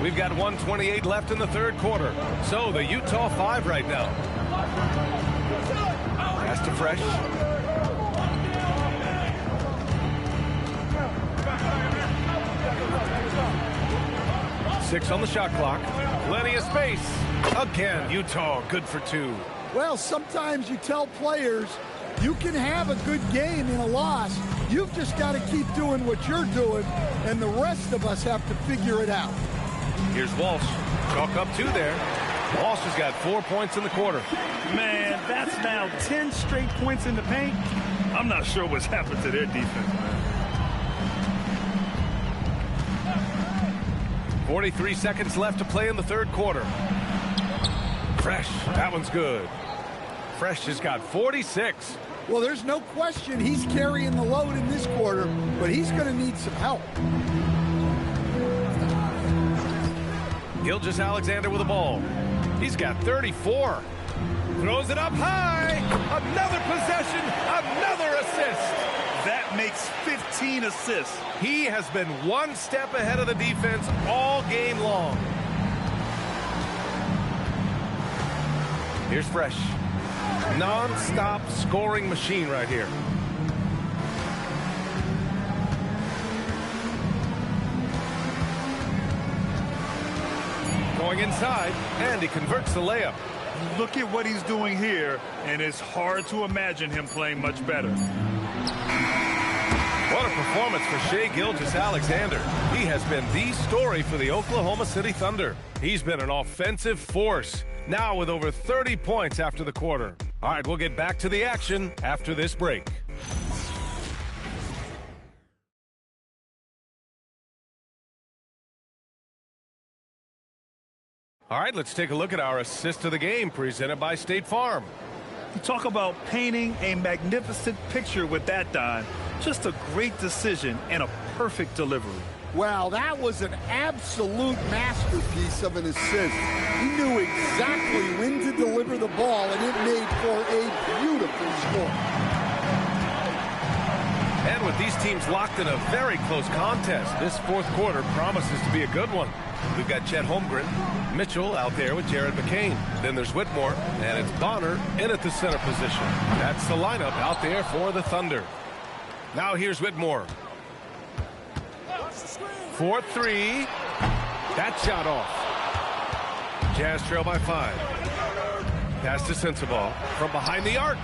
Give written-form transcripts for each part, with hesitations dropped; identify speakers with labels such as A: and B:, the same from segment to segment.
A: We've got 1:28 left in the third quarter. So the Utah 5 right now. Pass to Fresh. Six on the shot clock. Plenty of space. Again, Utah good for two.
B: Well, sometimes you tell players you can have a good game in a loss. You've just got to keep doing what you're doing, and the rest of us have to figure it out.
A: Here's Walsh. Chalk up two there. Walsh has got 4 points in the quarter.
C: Man, that's now 10 straight points in the paint. I'm not sure what's happened to their defense, man.
A: 43 seconds left to play in the third quarter. Fresh. That one's good. Fresh has got 46.
B: Well, there's no question he's carrying the load in this quarter, but he's going to need some help.
A: Gilgeous-Alexander with the ball. He's got 34. Throws it up high. Another possession. Another assist.
C: That makes 15 assists.
A: He has been one step ahead of the defense all game long. Here's Fresh. Non-stop scoring machine right here. Going inside, and he converts the layup.
C: Look at what he's doing here, and it's hard to imagine him playing much better.
A: What a performance for Shai Gilgeous-Alexander. He has been the story for the Oklahoma City Thunder. He's been an offensive force, now with over 30 points after the quarter. All right, we'll get back to the action after this break. All right, let's take a look at our assist of the game presented by State Farm.
C: You talk about painting a magnificent picture with that, Don. Just a great decision and a perfect delivery.
B: Well, that was an absolute masterpiece of an assist. He knew exactly when to deliver the ball, and it made for a beautiful score.
A: And with these teams locked in a very close contest, this fourth quarter promises to be a good one. We've got Chet Holmgren, Mitchell out there with Jared McCain. Then there's Whitmore, and it's Bonner in at the center position. That's the lineup out there for the Thunder. Now here's Whitmore. 4-3. That shot off. Jazz trail by 5. Pass to Sensabaugh from behind the arc.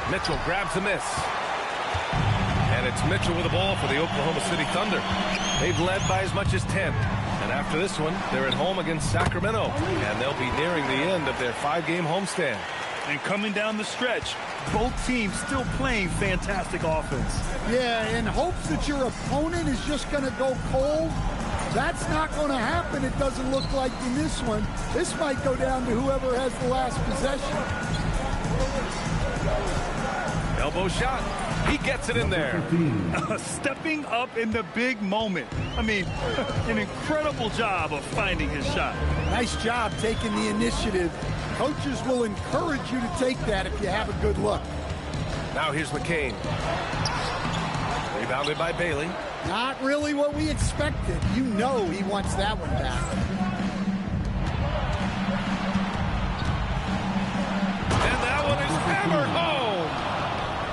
A: Mitchell grabs a miss. And it's Mitchell with the ball for the Oklahoma City Thunder. They've led by as much as 10. And after this one, they're at home against Sacramento. And they'll be nearing the end of their 5-game homestand.
C: And coming down the stretch, both teams still playing fantastic offense.
B: Yeah, in hopes that your opponent is just going to go cold, that's not going to happen, it doesn't look like in this one. This might go down to whoever has the last possession.
A: Elbow shot. He gets it in there.
C: Stepping up in the big moment. I mean, an incredible job of finding his shot.
B: Nice job taking the initiative. Coaches will encourage you to take that if you have a good look.
A: Now here's McCain. Rebounded by Bailey.
B: Not really what we expected. You know he wants that one back.
A: And that one is hammered home.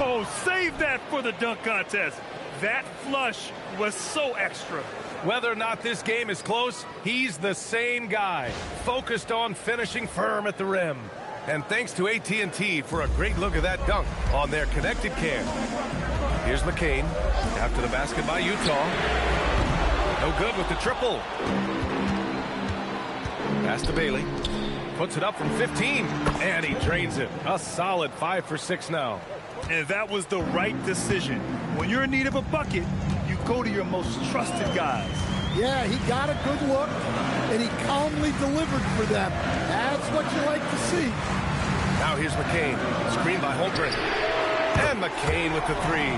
C: Oh, save that for the dunk contest. That flush was so extra.
A: Whether or not this game is close, he's the same guy, focused on finishing firm at the rim. And thanks to AT&T for a great look at that dunk on their connected cam. Here's McCain after the basket by Utah. No good with the triple. Pass to Bailey. Puts it up from 15, and he drains it. A solid 5 for 6 now.
C: And that was the right decision. When you're in need of a bucket, you go to your most trusted guys.
B: Yeah, he got a good look, and he calmly delivered for them. That's what you like to see.
A: Now here's McCain. Screen by Holmgren. And McCain with the 3.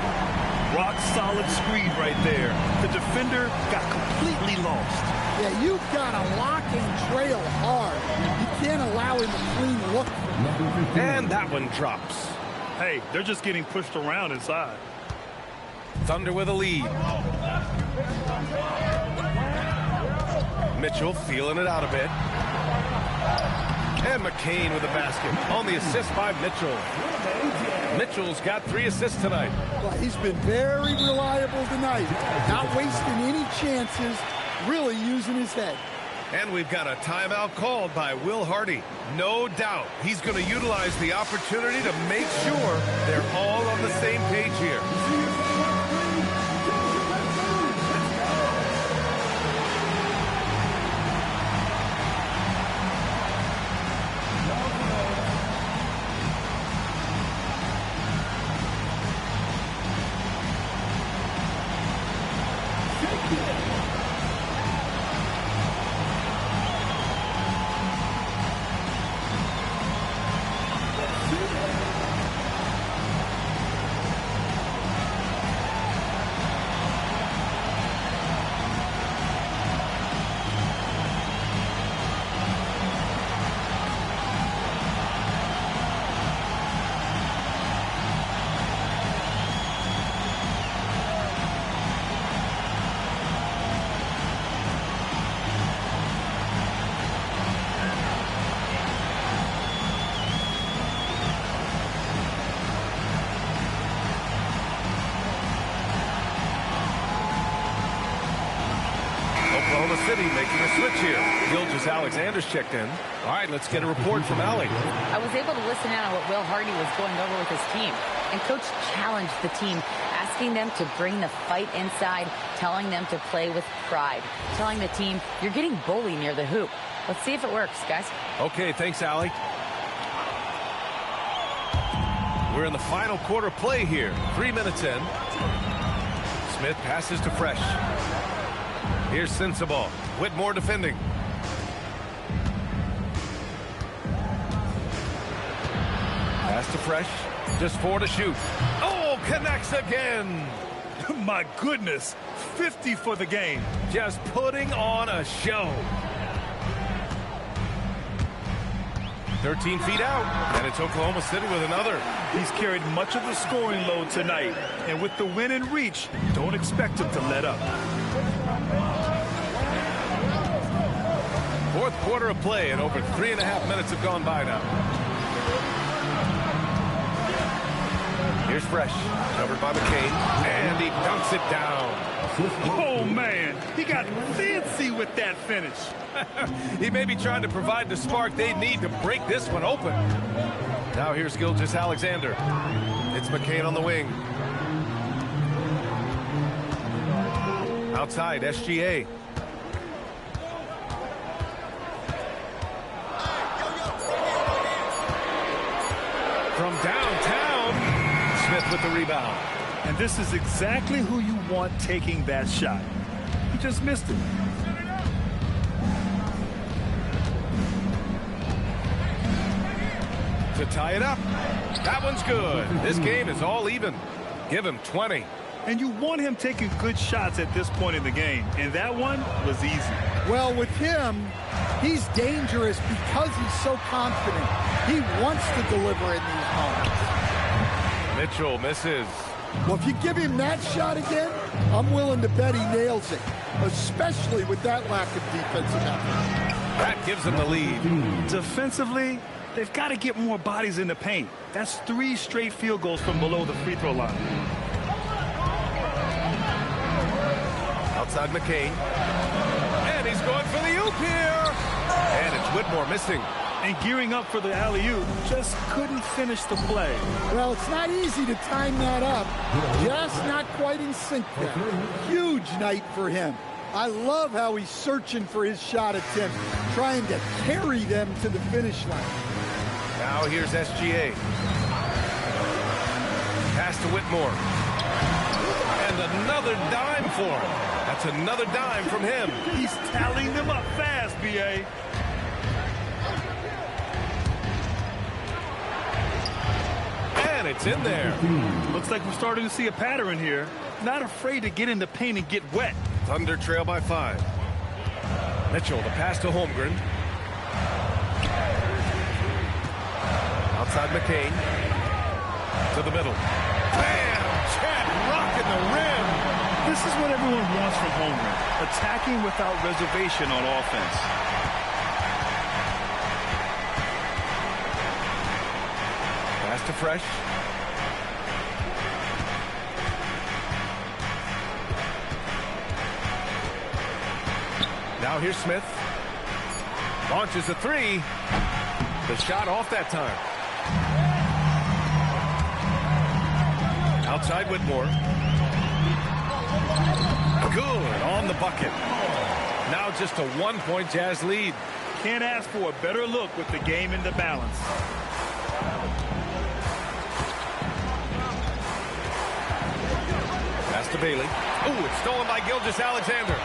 C: Rock solid screen right there. The defender got completely lost.
B: Yeah, you've got to lock and trail hard. You can't allow him a clean look.
A: And that one drops.
C: Hey, they're just getting pushed around inside. Thunder
A: with a lead. Mitchell feeling it out a bit. And McCain with the basket on the assist by Mitchell. Mitchell's got 3 assists tonight.
B: Well, he's been very reliable tonight. Not wasting any chances, really using his head.
A: And we've got a timeout called by Will Hardy. No doubt he's going to utilize the opportunity to make sure they're all on the same page here. Oklahoma City making a switch here. Gilgeous-Alexander's checked in. All right, let's get a report from Allie.
D: I was able to listen in on what Will Hardy was going over with his team. And Coach challenged the team, asking them to bring the fight inside, telling them to play with pride, telling the team, you're getting bullied near the hoop. Let's see if it works, guys.
A: Okay, thanks, Allie. We're in the final quarter play here. 3 minutes in. Smith passes to Fresh. Here's Sensabaugh. Whitmore defending. Pass to Fresh. Just 4 to shoot. Oh, connects again.
C: My goodness, 50 for the game.
A: Just putting on a show. 13 feet out, and it's Oklahoma City with another.
C: He's carried much of the scoring load tonight, and with the win in reach, don't expect him to let up.
A: Fourth quarter of play, and over 3.5 minutes have gone by now. Here's Fresh, covered by McCain, and he dunks it down.
C: Oh, man, he got fancy with that finish.
A: He may be trying to provide the spark they need to break this one open. Now here's Gilgeous-Alexander. It's McCain on the wing. Outside, SGA. From downtown, Smith with the rebound.
C: And this is exactly who you want taking that shot. He just missed it.
A: To tie it up. That one's good. This game is all even. Give him 20.
C: And you want him taking good shots at this point in the game. And that one was easy.
B: Well, with him, he's dangerous because he's so confident. He wants to deliver in these moments.
A: Mitchell misses.
B: Well, if you give him that shot again, I'm willing to bet he nails it, especially with that lack of defensive effort.
A: That gives him the lead.
C: Defensively, they've got to get more bodies in the paint. That's 3 straight field goals from below the free throw line.
A: Outside McCain. And he's going for the oop here. And it's Whitmore missing.
C: And gearing up for the alley-oop, just couldn't finish the play.
B: Well, it's not easy to time that up. Just not quite in sync there. Huge night for him. I love how he's searching for his shot attempt, trying to carry them to the finish line.
A: Now here's SGA. Pass to Whitmore. And another dime for him. That's another dime from him.
C: He's tallying them up fast, B.A.
A: And it's in there.
C: Looks like we're starting to see a pattern here. Not afraid to get in the paint and get wet.
A: Thunder trail by 5. Mitchell, the pass to Holmgren. Outside McCain. To the middle. Bam! Chad rocking the rim.
C: This is what everyone wants from Holmgren, attacking without reservation on offense.
A: Pass to Fresh. Now here's Smith. Launches a three. The shot off that time. Outside Whitmore. Good on the bucket. Now just a 1-point Jazz lead.
C: Can't ask for a better look with the game in the balance.
A: Pass to Bailey. Ooh, it's stolen by Gilgeous-Alexander.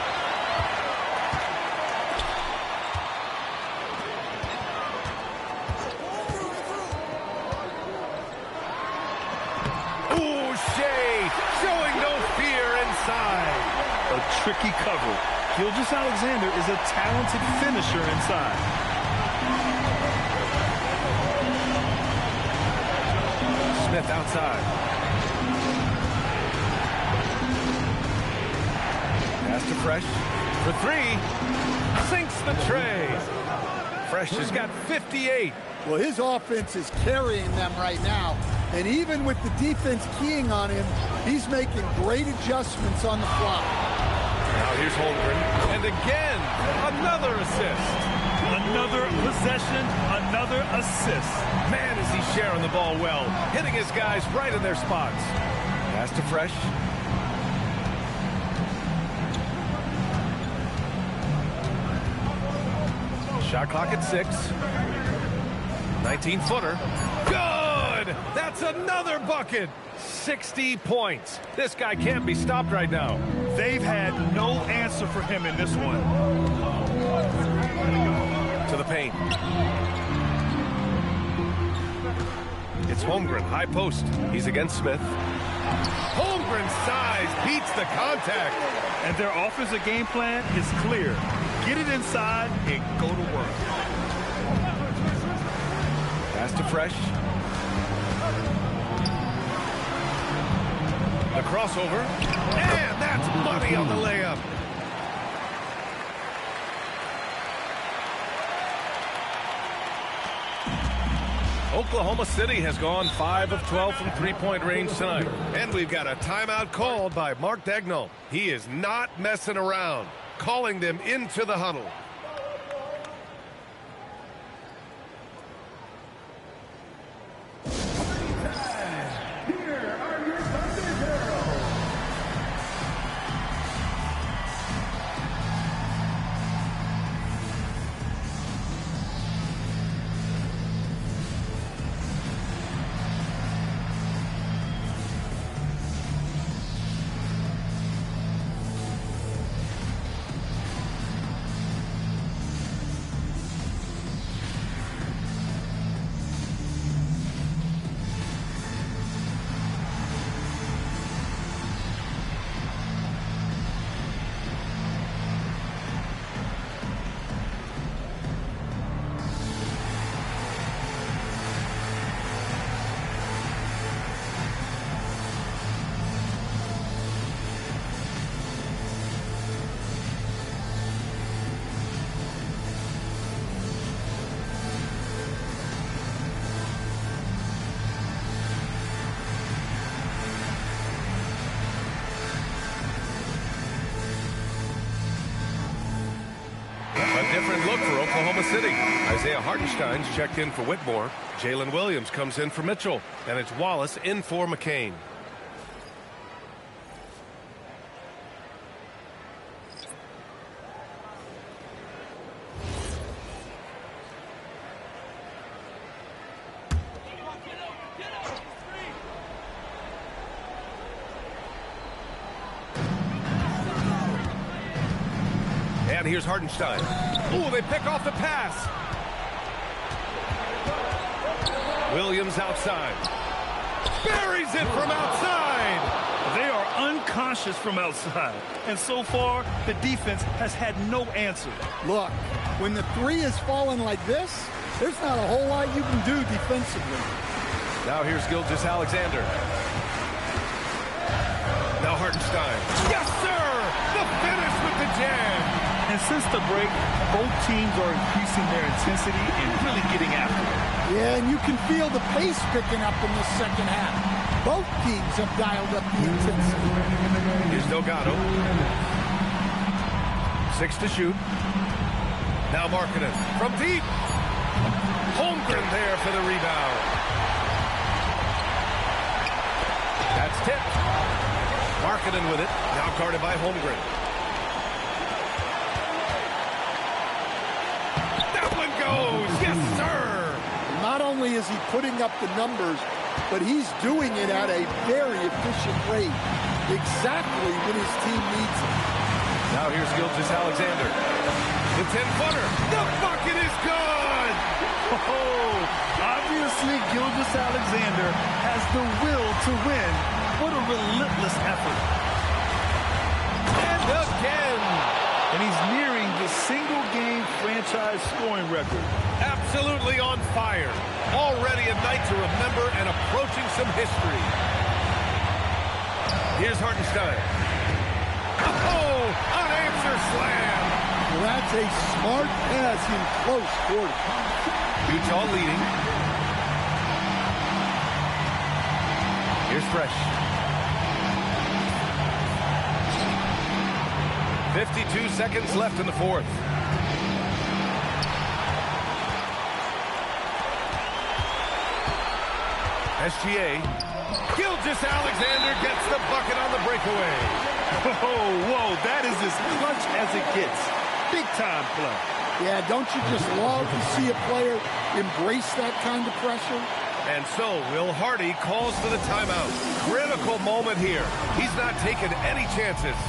A: Ooh, Shea showing no fear inside.
C: A tricky cover. Gilgeous-Alexander is a talented finisher inside.
A: Smith outside. Pass to Fresh for three. Sinks the tray. Fresh has got 58.
B: Well, his offense is carrying them right now. And even with the defense keying on him, he's making great adjustments on the fly.
A: Now here's Holmgren. And again, another assist.
C: Another possession, another assist.
A: Man, is he sharing the ball well. Hitting his guys right in their spots. Pass to Fresh. Shot clock at 6. 19-footer. Good! That's another bucket. 60 points. This guy can't be stopped right now.
C: They've had no answer for him in this one.
A: To the paint. It's Holmgren, high post. He's against Smith. Holmgren's size beats the contact.
C: And their offensive game plan is clear. Get it inside and go to work.
A: Pass to Fresh. The crossover. And that's money on the layup. Oklahoma City has gone 5 of 12 from three-point range tonight. And we've got a timeout called by Mark Daigneault. He is not messing around, calling them into the huddle. Different look for Oklahoma City. Isaiah Hartenstein's checked in for Whitmore. Jalen Williams comes in for Mitchell. And it's Wallace in for McCain. And here's Hartenstein. Ooh, they pick off the pass. Williams outside. Buries it from outside.
C: They are unconscious from outside. And so far, the defense has had no answer.
B: Look, when the three is falling like this, there's not a whole lot you can do defensively.
A: Now here's Gilgeous-Alexander. Now Hartenstein. Yes, sir! The finish with the jam.
C: And since the break, both teams are increasing their intensity and really getting after it.
B: Yeah, and you can feel the pace picking up in the second half. Both teams have dialed up the intensity.
A: Here's Delgado. 6 to shoot. Now Markkanen from deep. Holmgren there for the rebound. That's tipped. Markkanen with it. Now guarded by Holmgren. That one goes. Yes, sir.
B: Not only is he putting up the numbers, but he's doing it at a very efficient rate. Exactly when his team needs it.
A: Now here's Gilgeous-Alexander. The 10-footer. The bucket is good.
C: Oh, obviously Gilgeous-Alexander has the will to win. What a relentless effort.
A: And again.
C: And he's nearing the single-game franchise scoring record.
A: Absolutely on fire. Already a night to remember and approaching some history. Here's Hartenstein. Oh, unanswered slam.
B: Well, that's a smart pass in close quarter.
A: Utah leading. Here's Fresh. 52 seconds left in the fourth. SGA. Gilgeous-Alexander gets the bucket on the breakaway.
C: Whoa, that is as clutch as it gets. Big time play.
B: Yeah, don't you just love to see a player embrace that kind of pressure?
A: And so Will Hardy calls for the timeout. Critical moment here. He's not taking any chances.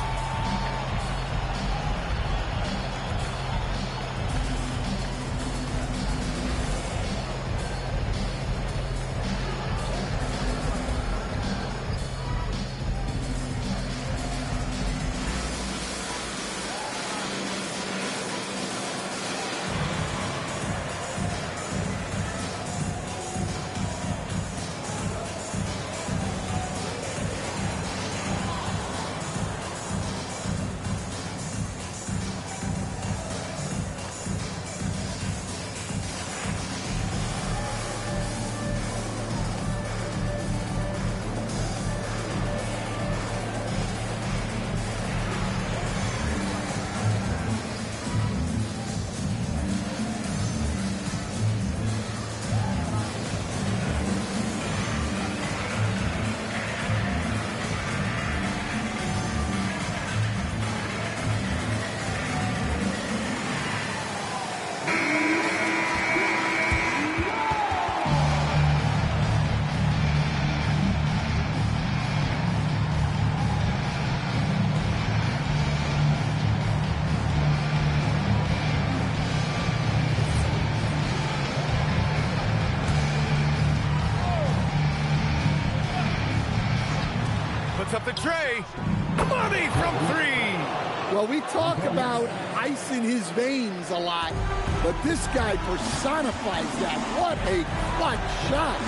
A: Up the tray. Money from three.
B: Well, we talk about ice in his veins a lot, but this guy personifies that. What a clutch shot.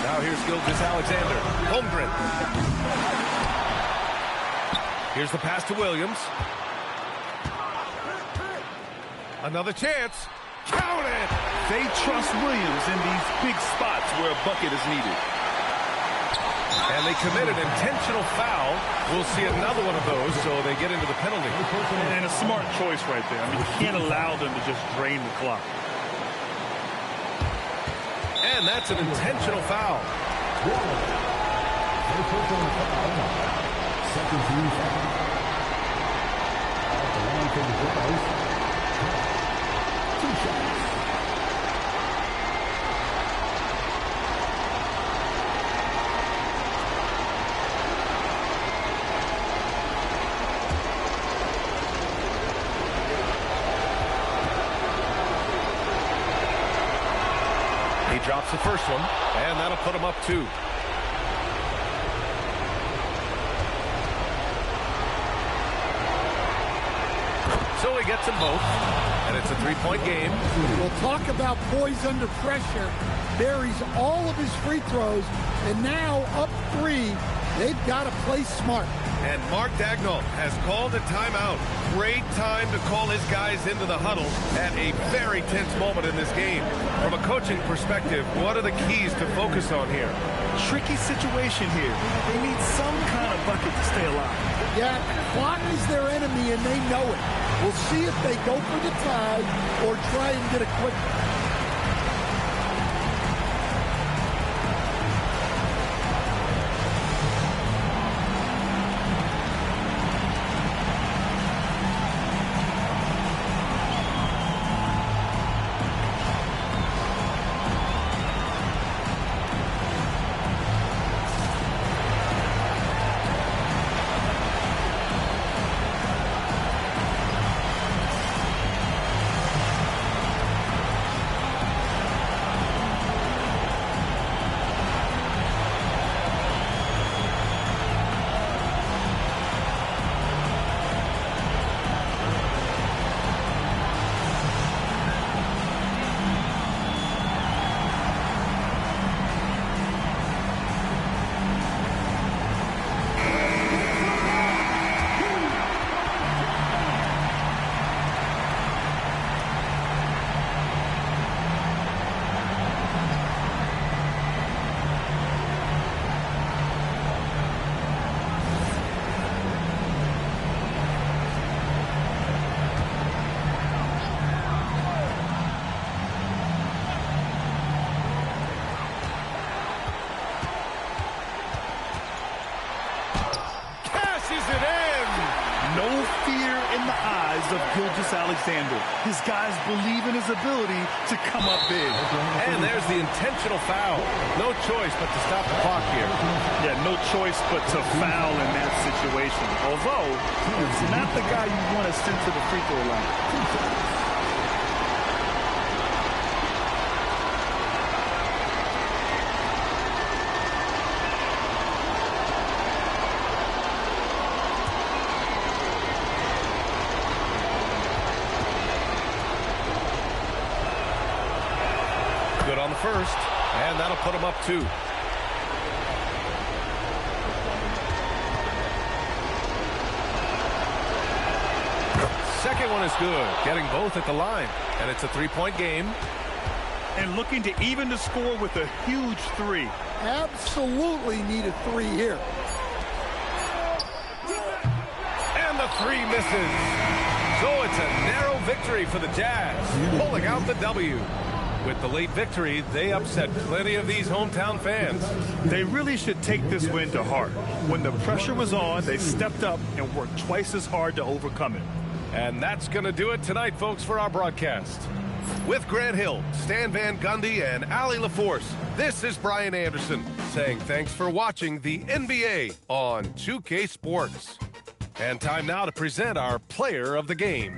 A: Now here's Gilgeous-Alexander. Holmgren. Here's the pass to Williams. Another chance. Count it.
C: They trust Williams in these big spots where a bucket is needed.
A: And they commit an intentional foul. We'll see another one of those, so they get into the penalty.
C: And a smart choice right there. I mean, you can't allow them to just drain the clock.
A: And that's an intentional foul.
E: Second team foul. At the line for the Browns. 2 shots.
A: Drops the first one, and that'll put him up 2. So he gets them both, and it's a 3-point game.
B: We'll talk about poise under pressure. Buries all of his free throws, and now up 3, They've got to play smart.
A: And Mark Dagnall has called a timeout. Great time to call his guys into the huddle at a very tense moment in this game. From a coaching perspective, what are the keys to focus on here?
C: Tricky situation here. They need some kind of bucket to stay alive.
B: Yeah, clock is their enemy, and they know it. We'll see if they go for the tie or try and get a quick.
C: Alexander. His guys believe in his ability to come up big.
A: And there's the intentional foul. No choice but to stop the clock here.
C: Yeah, no choice but to foul in that situation. Although, it's not the guy you want to send to the free throw line.
A: Good on the first, and that'll put him up 2. Second one is good, getting both at the line, and it's a 3-point game.
C: And looking to even the score with a huge 3.
B: Absolutely need a 3 here.
A: And the 3 misses. So it's a narrow victory for the Jazz, pulling out the W. With the late victory, they upset plenty of these hometown fans.
C: They really should take this win to heart. When the pressure was on, they stepped up and worked twice as hard to overcome it.
A: And that's going to do it tonight, folks, for our broadcast. With Grant Hill, Stan Van Gundy, and Allie LaForce, this is Brian Anderson saying thanks for watching the NBA on 2K Sports. And time now to present our player of the game.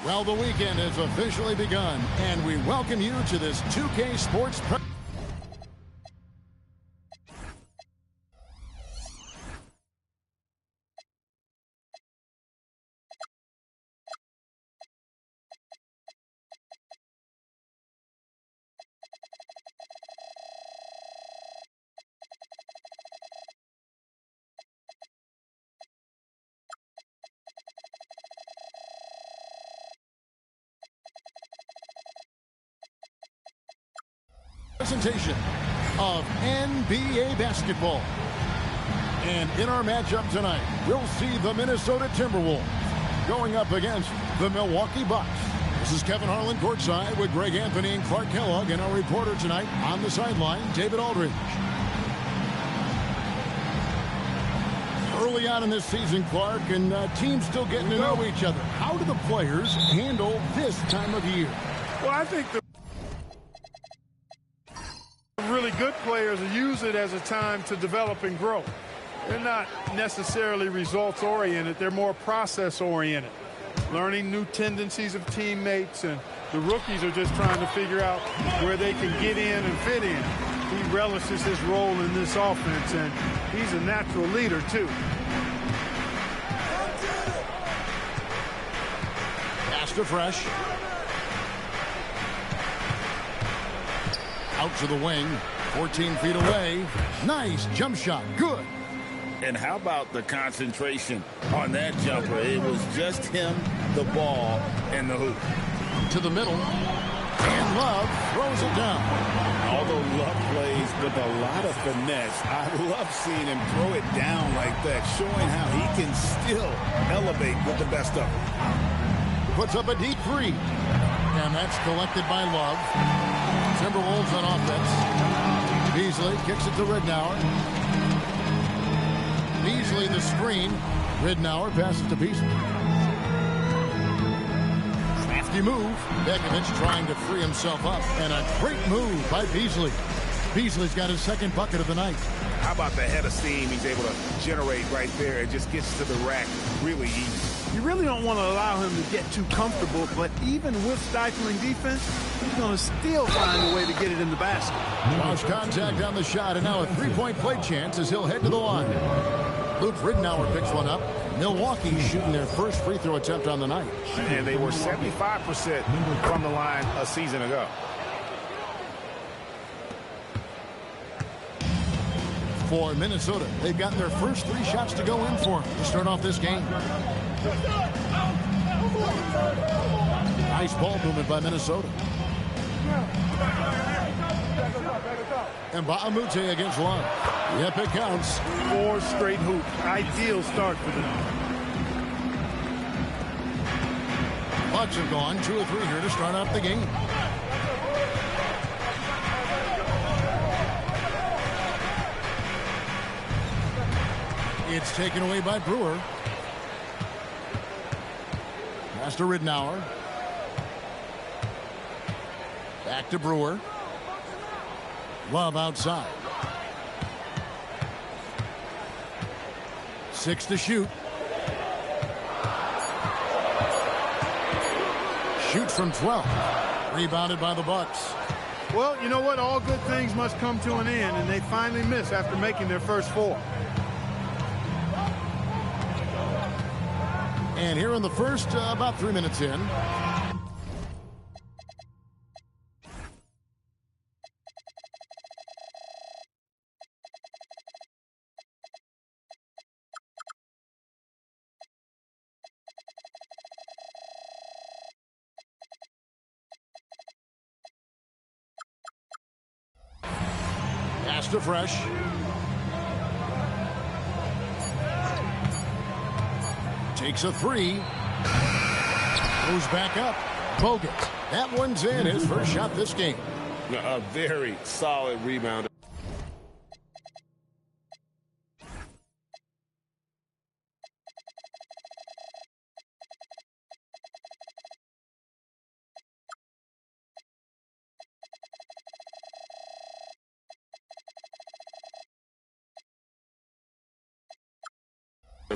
F: Well, the weekend has officially begun, and we welcome you to this 2K Sports presentation of NBA basketball. And in our matchup tonight, we'll see the Minnesota Timberwolves going up against the Milwaukee Bucks. This is Kevin Harlan courtside with Greg Anthony and Clark Kellogg, and our reporter tonight on the sideline, David Aldridge. Early on in this season, Clark, and teams still getting to know each other. How do the players handle this time of year?
G: Well, I think the really good players use it as a time to develop and grow. They're not necessarily results-oriented. They're more process-oriented, learning new tendencies of teammates, and the rookies are just trying to figure out where they can get in and fit in. He relishes his role in this offense, and he's a natural leader, too.
F: Pass to Fresh. Out to the wing, 14 feet away. Nice jump shot, good.
H: And how about the concentration on that jumper? It was just him, the ball, and the hoop.
F: To the middle, and Love throws it down.
H: Although Love plays with a lot of finesse, I love seeing him throw it down like that, showing how he can still elevate with the best of them.
F: Puts up a deep three, and that's collected by Love. Timberwolves on offense. Beasley kicks it to Ridnour. Beasley the screen. Ridnour passes to Beasley. Crafty move. Begovic trying to free himself up. And a great move by Beasley. Beasley's got his second bucket of the night.
H: How about the head of steam he's able to generate right there? It just gets to the rack really easy.
G: You really don't want to allow him to get too comfortable, but even with stifling defense, he's going to still find a way to get it in the basket.
F: Lost contact on the shot, and now a three-point play chance as he'll head to the line. Luke Ridnour picks one up. Milwaukee shooting their first free throw attempt on the night.
H: And they were 75% from the line a season ago.
F: For Minnesota, they've gotten their first three shots to go in for them to start off this game. Nice ball movement by Minnesota. And Baamute against Love. Yep, it counts.
G: 4 straight hoops. Ideal start for them.
F: Bucks have gone 2 of 3 here to start off the game. It's taken away by Brewer. Pass to Ridnour. Back to Brewer. Love outside. 6 to shoot. Shoots from 12. Rebounded by the Bucks.
G: Well, you know what? All good things must come to an end, and they finally miss after making their first 4.
F: And here in the first, about 3 minutes in. Pass to Fresh. Takes a 3. Goes back up. Bogut. That one's in. His first shot this game.
H: A very solid rebounder.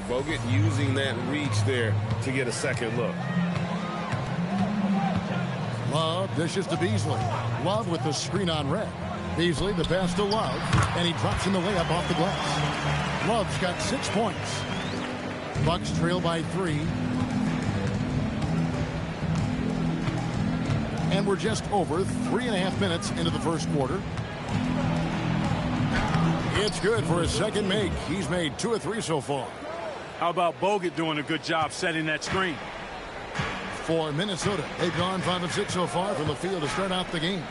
H: Bogut using that reach there to get a second look.
F: Love dishes to Beasley. Love with the screen on red. Beasley the pass to Love, and he drops in the layup off the glass. Love's got 6 points. Bucks trail by 3. And we're just over 3.5 minutes into the first quarter. It's good for his second make. He's made 2 of 3 so far.
G: How about Bogut doing a good job setting that screen?
F: For Minnesota, they've gone 5 of 6 so far from the field to start out the game.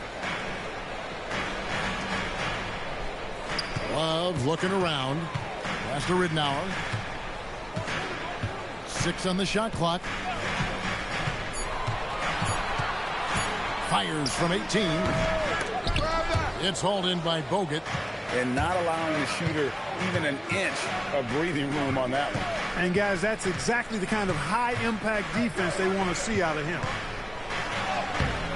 F: Love looking around. Pass to Ridnour. 6 on the shot clock. Fires from 18. It's hauled in by Bogut.
H: And not allowing the shooter even an inch of breathing room on that one.
G: And guys, that's exactly the kind of high-impact defense they want to see out of him.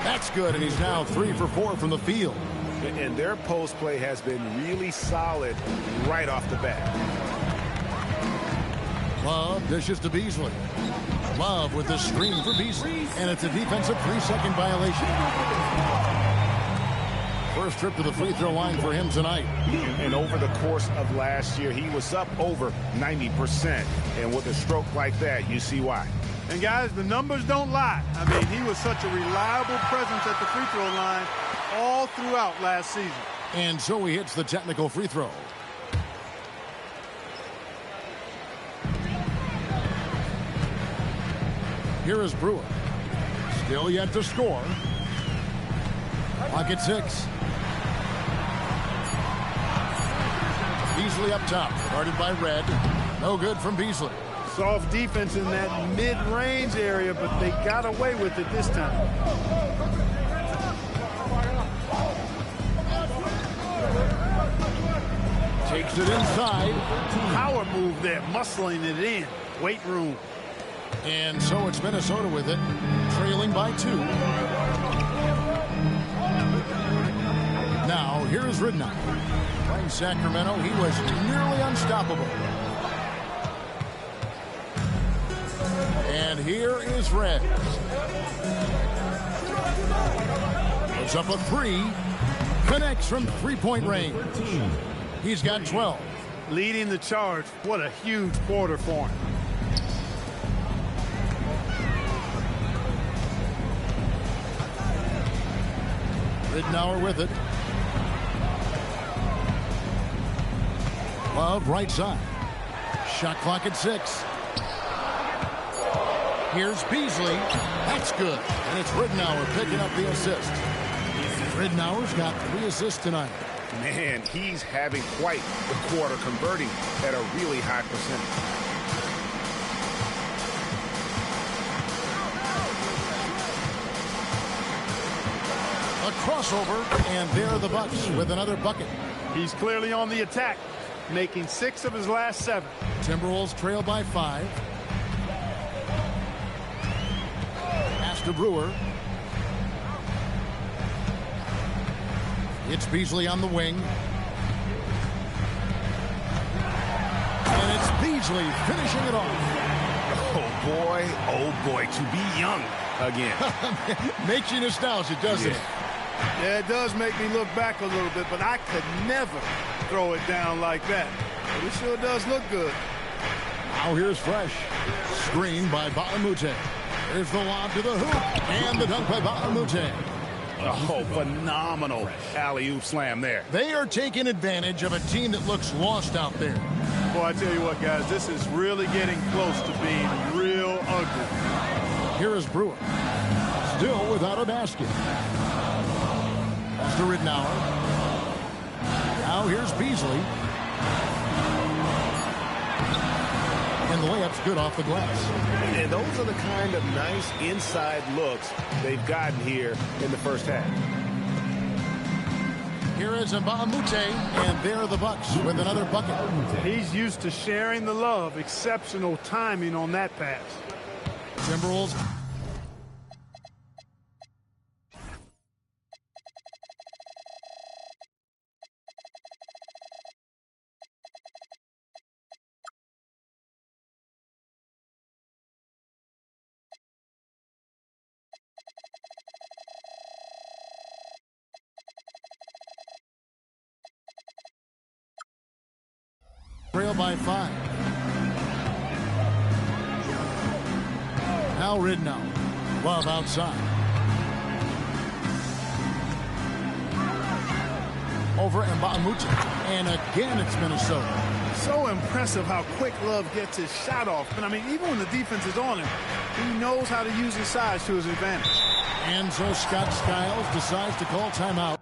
F: That's good, and he's now 3 for 4 from the field.
H: And their post play has been really solid right off the bat.
F: Love dishes to Beasley. Love with the screen for Beasley. And it's a defensive 3-second violation. First trip to the free throw line for him tonight.
H: And over the course of last year, he was up over 90%. And with a stroke like that, you see why.
G: And guys, the numbers don't lie. I mean, he was such a reliable presence at the free throw line all throughout last season.
F: And so he hits the technical free throw. Here is Brewer. Still yet to score. Clock at 6. Beasley up top, guarded by Red. No good from Beasley.
G: Soft defense in that mid-range area, but they got away with it this time.
F: Takes it inside.
G: Power move there, muscling it in. Weight room.
F: And so it's Minnesota with it, trailing by 2. Now, here's Ridnour. Playing Sacramento, he was nearly unstoppable. And here is Red. Puts up a 3. Connects from 3-point range. He's got 12.
G: Leading the charge. What a huge quarter for him.
F: Ridnour with it. Love right side. Shot clock at 6. Here's Beasley. That's good. And it's Ridnour picking up the assist. Ridnour's got 3 assists tonight.
H: Man, he's having quite the quarter, converting at a really high percentage.
F: A crossover, and there are the Bucks with another bucket.
G: He's clearly on the attack, making 6 of his last 7.
F: Timberwolves trail by 5. Pass to Brewer. It's Beasley on the wing. And it's Beasley finishing it off.
H: Oh boy, to be young again.
F: Makes you nostalgic, doesn't it?
G: Yeah, it does make me look back a little bit, but I could never throw it down like that. But it sure does look good.
F: Now here's Fresh. Screen by Baamute. There's the lob to the hoop. And the dunk by Baamute.
H: Oh, phenomenal alley-oop slam there.
F: They are taking advantage of a team that looks lost out there.
G: Boy, I tell you what, guys, this is really getting close to being real ugly.
F: Here is Brewer. Still without a basket. Pass to Ridnour. Now here's Beasley. And the layup's good off the glass.
H: And those are the kind of nice inside looks they've gotten here in the first half.
F: Here is Baamute, and there are the Bucks with another bucket.
G: He's used to sharing the love. Exceptional timing on that pass.
F: Timberwolves. trail by 5. Now Ridnow. Love outside. Over Mbamute. And again, it's Minnesota.
G: So impressive how quick Love gets his shot off. But, I mean, even when the defense is on him, he knows how to use his size to his advantage.
F: And so Scott Skiles decides to call timeout.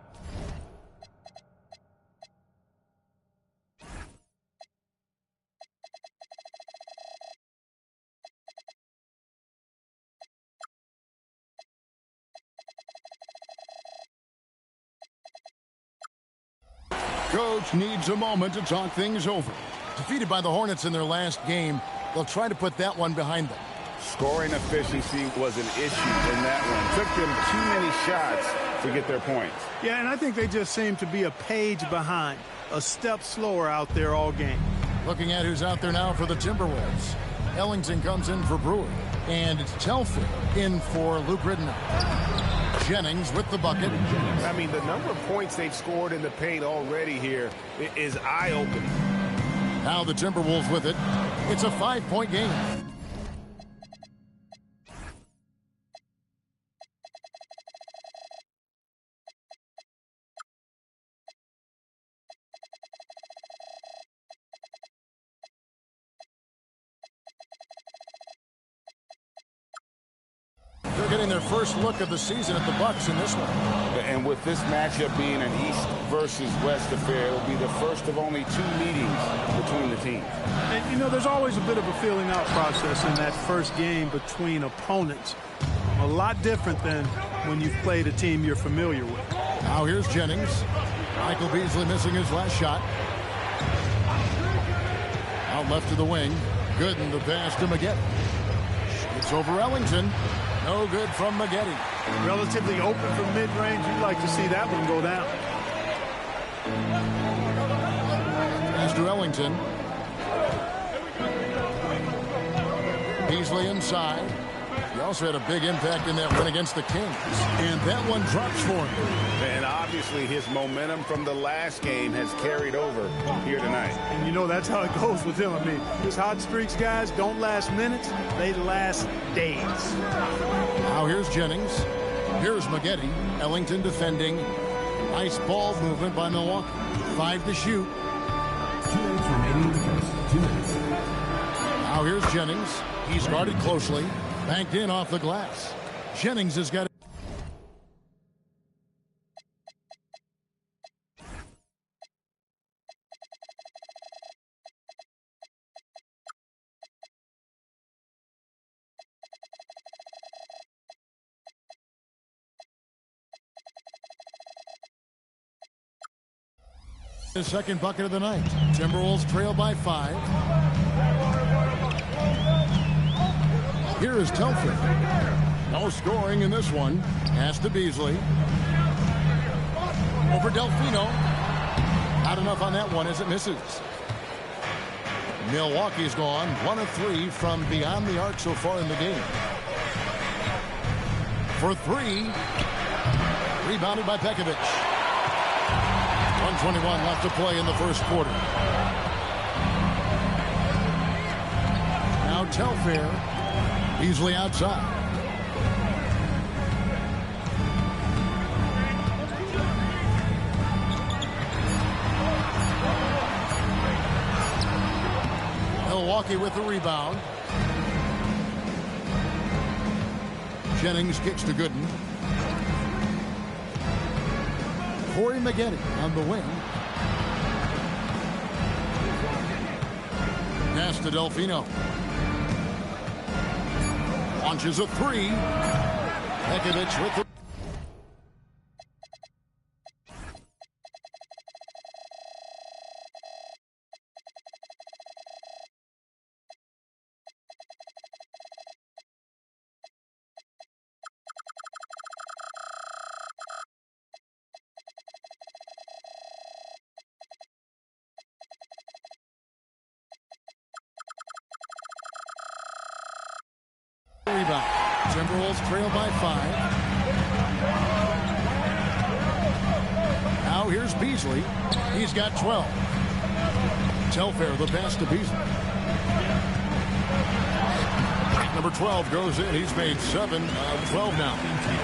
F: Coach needs a moment to talk things over. Defeated by the Hornets in their last game, they'll try to put that one behind them.
H: Scoring efficiency was an issue in that one. Took them too many shots to get their points.
G: Yeah, and I think they just seem to be a page behind, a step slower out there all game.
F: Looking at who's out there now for the Timberwolves. Ellington comes in for Brewer. And it's Telford in for Luke Ridnow. Jennings with the bucket.
A: I mean, the number of points they've scored in the paint already here is eye-opening.
F: Now the Timberwolves with it. It's a 5-point game. They're getting their first look of the season at the Bucks in this one.
H: And with this matchup being an East versus West affair, it'll be the first of only 2 meetings between the teams.
G: And, you know, there's always a bit of a feeling out process in that first game between opponents. A lot different than when you've played a team you're familiar with.
F: Now here's Jennings. Michael Beasley missing his last shot. Out left to the wing. Gooden the pass to Maggette. It's over Ellington. No good from Maggette.
G: Relatively open from mid-range. You'd like to see that one go down.
F: Pass to Ellington. Beasley inside. He also had a big impact in that win against the Kings. And that one drops for him.
H: And obviously his momentum from the last game has carried over here tonight.
G: And you know that's how it goes with him. I mean, his hot streaks, guys, don't last minutes. They last days.
F: Now here's Jennings. Here's Maggette. Ellington defending. Nice ball movement by Milwaukee. 5 to shoot.
E: 2 minutes remaining in the first. 2 minutes.
F: Now here's Jennings. He's guarded closely. Banked in off the glass. Jennings has got it. The second bucket of the night. Timberwolves trail by 5. Here is Telford. No scoring in this one. Pass to Beasley. Over Delfino. Not enough on that one as it misses. Milwaukee's gone 1 of 3 from beyond the arc so far in the game. For 3. Rebounded by Pekovic. 1:21 left to play in the first quarter. Now Telfair. Beasley outside. Milwaukee with the rebound. Jennings kicks to Gooden. Corey Maggette on the wing. Pass to Delfino. Launches a 3. Pekovic with the... Rebound. Timberwolves trail by 5. Now here's Beasley. He's got 12. Telfair, the pass to Beasley. Number 12 goes in. He's made 7 of 12 now.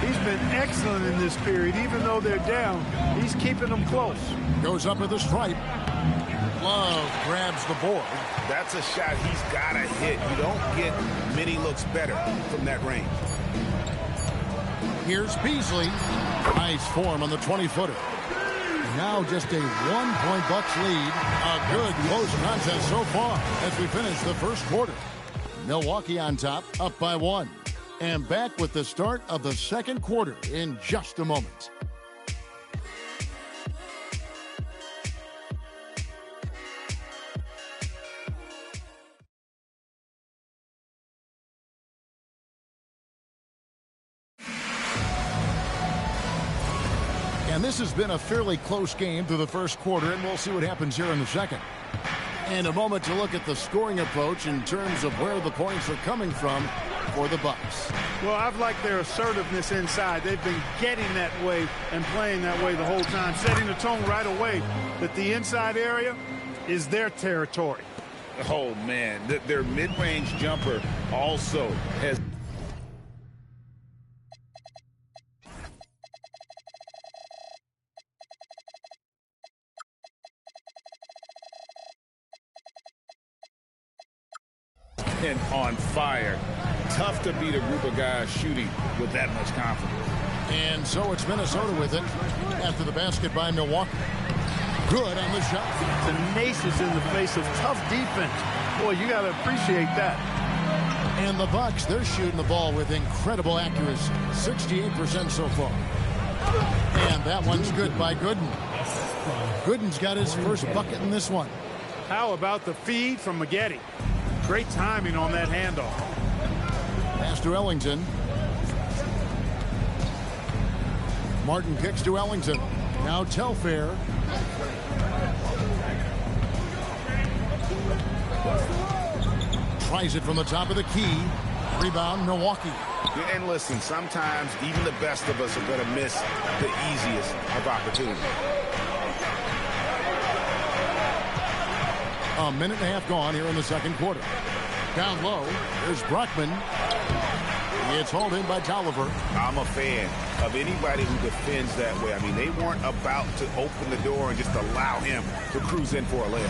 G: He's been excellent in this period. Even though they're down, he's keeping them close.
F: Goes up at the stripe. Love grabs the board.
H: That's a shot he's got to hit. You don't get many looks better from that range.
F: Here's Beasley. Nice form on the 20-footer. Now just a 1-point Bucks lead. A good close contest so far as we finish the first quarter. Milwaukee on top, up by 1. And back with the start of the second quarter in just a moment. And this has been a fairly close game through the first quarter, and we'll see what happens here in the second. And a moment to look at the scoring approach in terms of where the points are coming from for the Bucks.
G: Well, I've liked their assertiveness inside. They've been getting that way and playing that way the whole time, setting the tone right away that the inside area is their territory.
H: Oh, man. Their mid-range jumper also has... and on fire. Tough to beat a group of guys shooting with that much confidence.
F: And so it's Minnesota with it after the basket by Milwaukee. Good on the shot.
G: Tenacious in the face of tough defense. Boy, you got to appreciate that.
F: And the Bucks, they're shooting the ball with incredible accuracy. 68% so far. And that one's good by Gooden. Gooden's got his first bucket in this one.
G: How about the feed from Maggette? Great timing on that handoff.
F: Pass to Ellington. Martin kicks to Ellington. Now Telfair. Tries it from the top of the key. Rebound, Milwaukee.
H: And listen, sometimes even the best of us are going to miss the easiest of opportunities.
F: A minute and a half gone here in the second quarter. Down low, there's Brockman. It's hauled in by Tolliver.
H: I'm a fan of anybody who defends that way. I mean, they weren't about to open the door and just allow him to cruise in for a layup.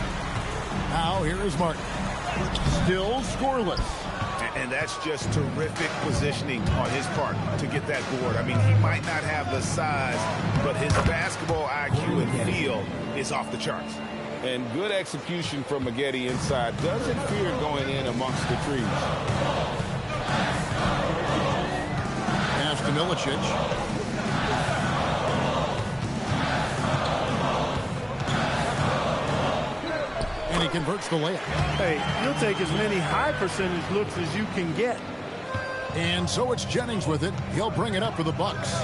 F: Now here is Martin. Still scoreless.
H: And that's just terrific positioning on his part to get that board. I mean, he might not have the size, but his basketball IQ and feel is off the charts. And good execution from Maggette inside. Doesn't fear going in amongst the trees.
F: Pass to Milicic. And he converts the layup.
G: Hey, you'll take as many high percentage looks as you can get.
F: And so it's Jennings with it. He'll bring it up for the Bucks.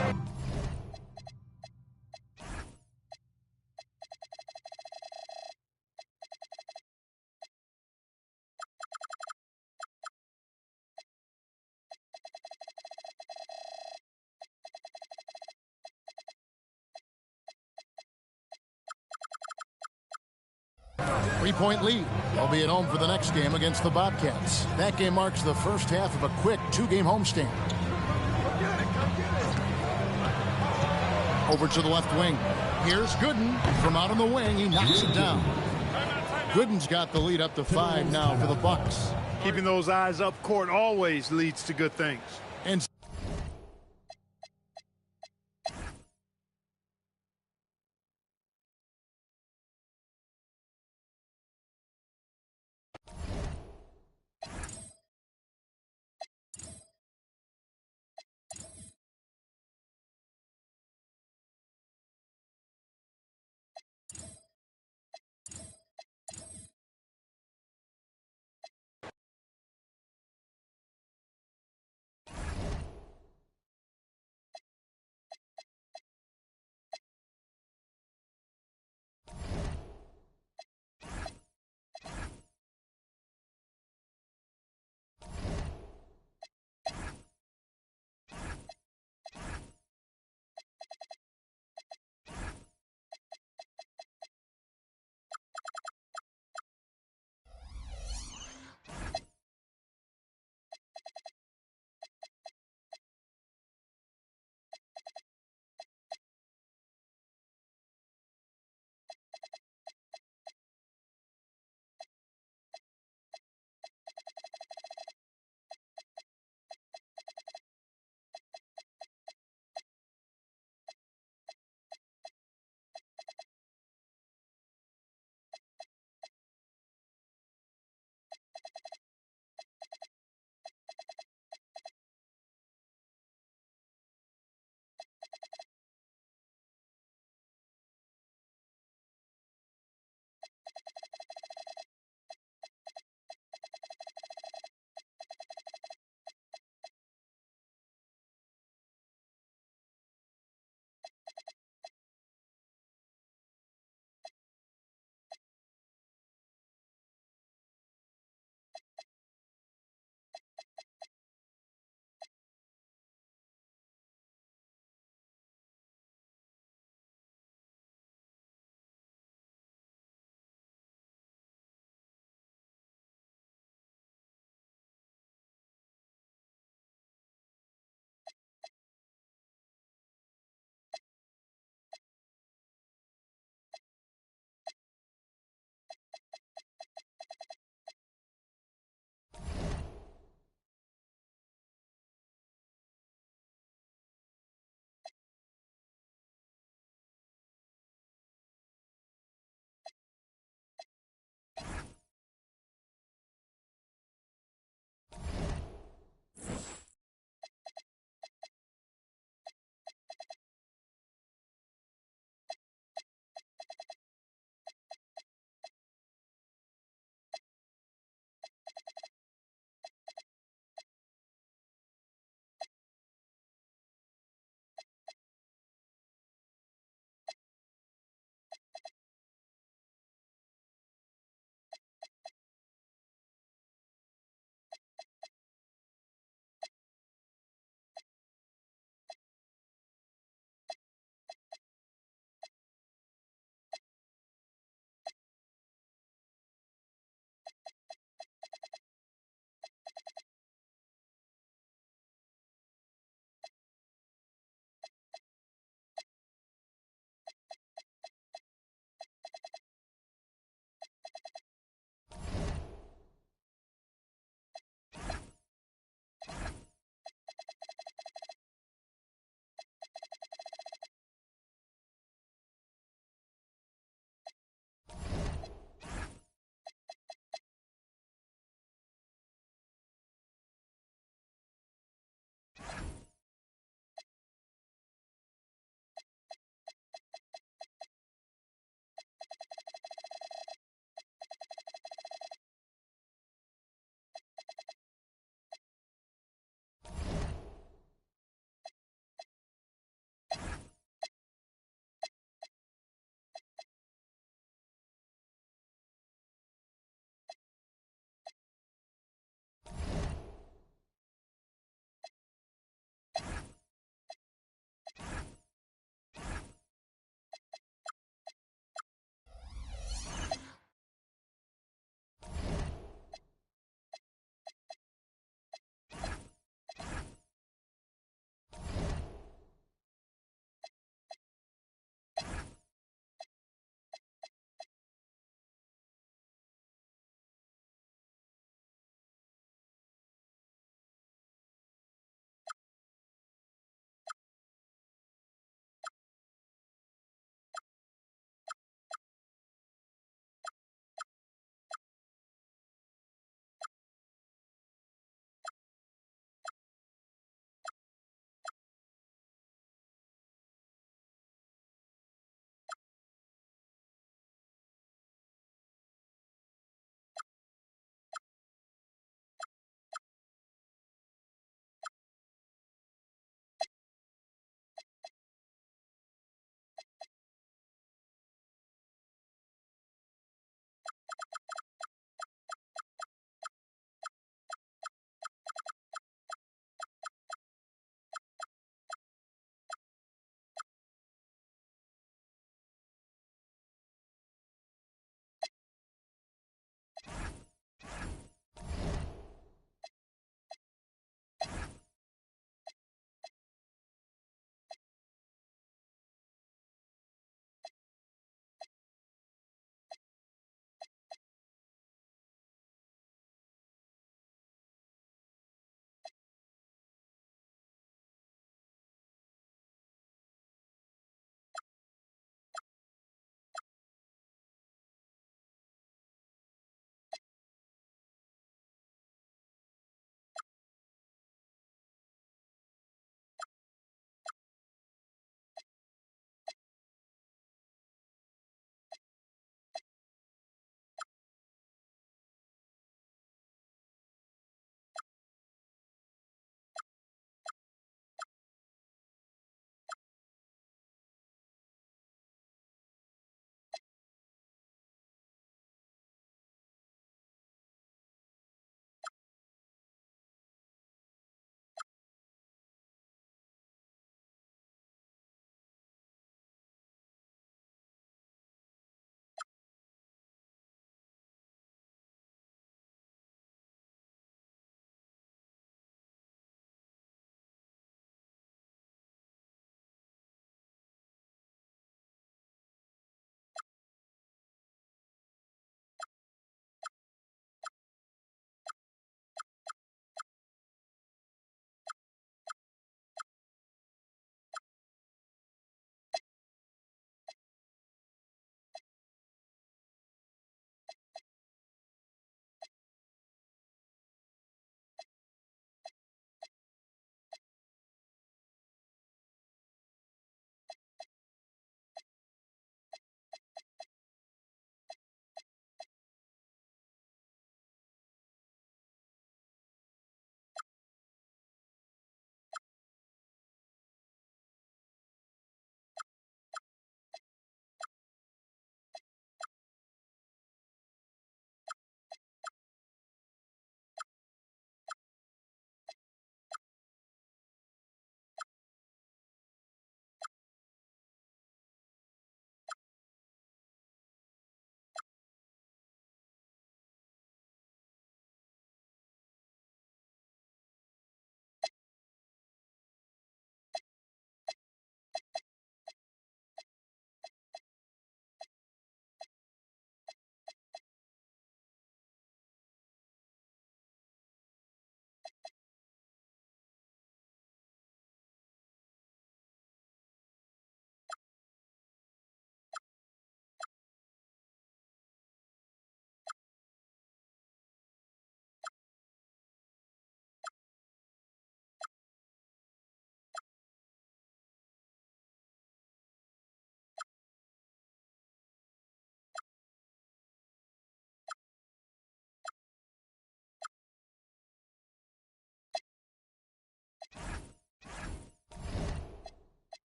F: Three-point lead. They'll be at home for the next game against the Bobcats. That game marks the first half of a quick 2-game homestand. Over to the left wing. Here's Gooden from out on the wing. He knocks it down. Gooden's got the lead up to 5 now for the Bucks.
G: Keeping those eyes up court always leads to good things.
F: And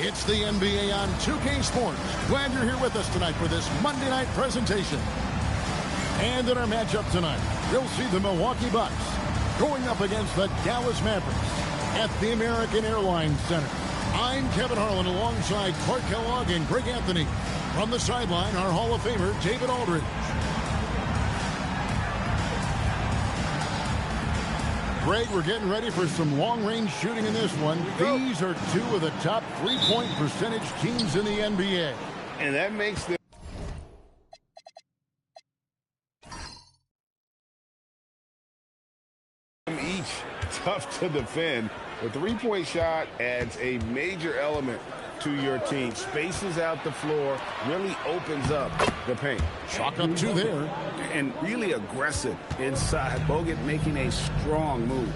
F: It's the NBA on 2K Sports. Glad you're here with us tonight for this Monday night presentation. And in our matchup tonight, we'll see the Milwaukee Bucks going up against the Dallas Mavericks at the American Airlines Center. I'm Kevin Harlan alongside Clark Kellogg and Greg Anthony. From the sideline, our Hall of Famer, David Aldridge. Greg, we're getting ready for some long-range shooting in this one. These are two of the top three-point percentage teams in the NBA.
H: And that makes them each tough to defend. The three-point shot adds a major element to your team. Spaces out the floor, really opens up the paint.
F: Chalk up two there.
H: And really aggressive inside. Bogut making a strong move.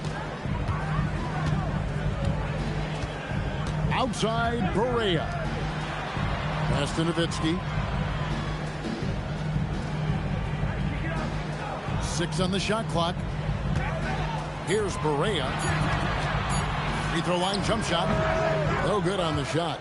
F: Outside, Barea. Pass to Nowitzki. 6 on the shot clock. Here's Barea. Free throw line jump shot. No good on the shot.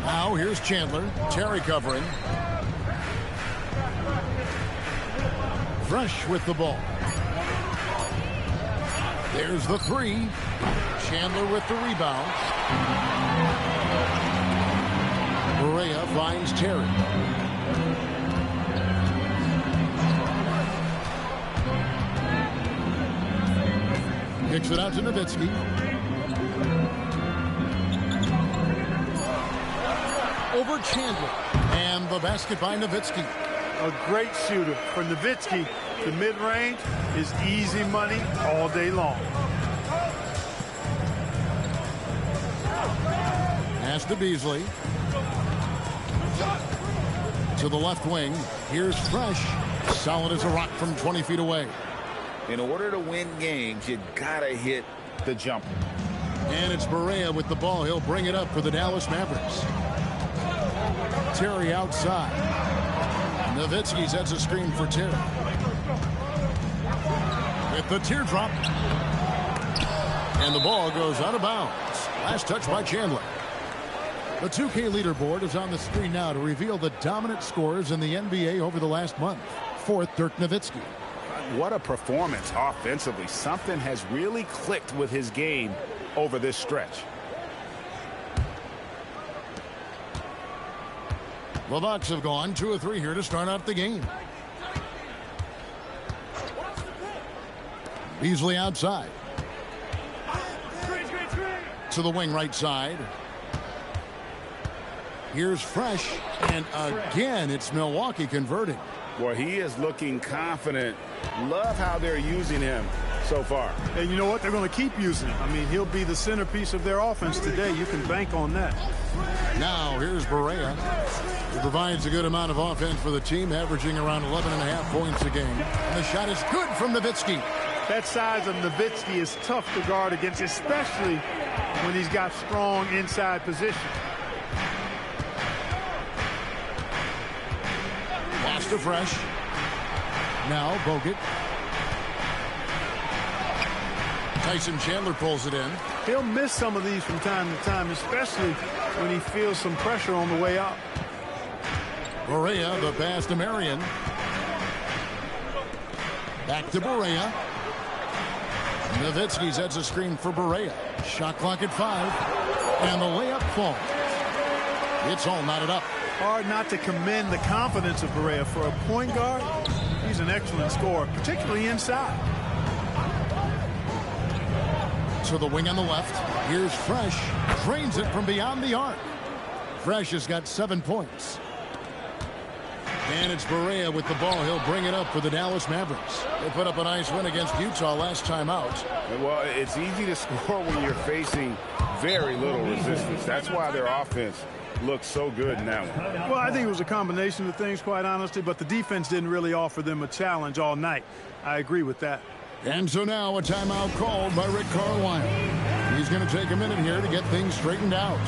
F: Now here's Chandler. Terry covering. Fresh with the ball. There's the three. Chandler with the rebound. Barea finds Terry. Kicks it out to Nowitzki. Over Chandler. And the basket by Nowitzki.
G: A great shooter. For Nowitzki, the mid-range is easy money all day long.
F: Pass to Beasley. To the left wing. Here's Fresh. Solid as a rock from 20 feet away.
H: In order to win games, you gotta hit the jumper.
F: And it's Barea with the ball. He'll bring it up for the Dallas Mavericks. Terry outside. Nowitzki sets a screen for Terry. With the teardrop. And the ball goes out of bounds. Last touch by Chandler. The 2K leaderboard is on the screen now to reveal the dominant scorers in the NBA over the last month. Fourth, Dirk Nowitzki.
H: What a performance offensively. Something has really clicked with his game over this stretch.
F: The Bucks have gone 2 of 3 here to start out the game. Beasley outside. To the wing right side. Here's Fresh. And again, it's Milwaukee converting.
H: Boy, he is looking confident. Love how they're using him so far.
G: And you know what? They're going to keep using him. I mean, he'll be the centerpiece of their offense today. You can bank on that.
F: Now, here's Barea. He provides a good amount of offense for the team, averaging around 11.5 points a game. And the shot is good from Nowitzki.
G: That size of Nowitzki is tough to guard against, especially when he's got strong inside position.
F: Pass to Fresh. Now Bogut. Tyson Chandler pulls it in.
G: He'll miss some of these from time to time, especially when he feels some pressure on the way up.
F: Barea, the pass to Marion. Back to Barea. Nowitzki sets a screen for Barea. Shot clock at 5. And the layup falls. It's all knotted up.
G: Hard not to commend the confidence of Barea. For a point guard, he's an excellent scorer, particularly inside.
F: To the wing on the left. Here's Fresh. Drains it from beyond the arc. Fresh has got 7 points. And it's Barea with the ball. He'll bring it up for the Dallas Mavericks. They put up a nice win against Utah last time out.
H: Well, it's easy to score when you're facing very little resistance. That's why their offense looks so good now.
G: Well, I think it was a combination of things, quite honestly, but the defense didn't really offer them a challenge all night. I agree with that.
F: And so now a timeout called by Rick Carlisle. He's going to take a minute here to get things straightened out.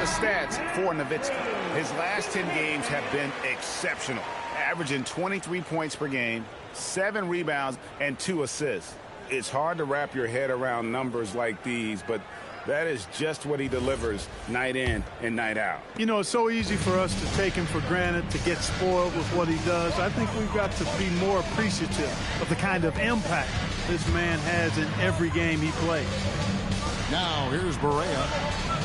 H: the stats for Nowitzki. His last 10 games have been exceptional, averaging 23 points per game, 7 rebounds, and 2 assists. It's hard to wrap your head around numbers like these, but that is just what he delivers night in and night out.
G: You know, it's so easy for us to take him for granted, to get spoiled with what he does. I think we've got to be more appreciative of the kind of impact this man has in every game he plays.
F: Now, here's Barea.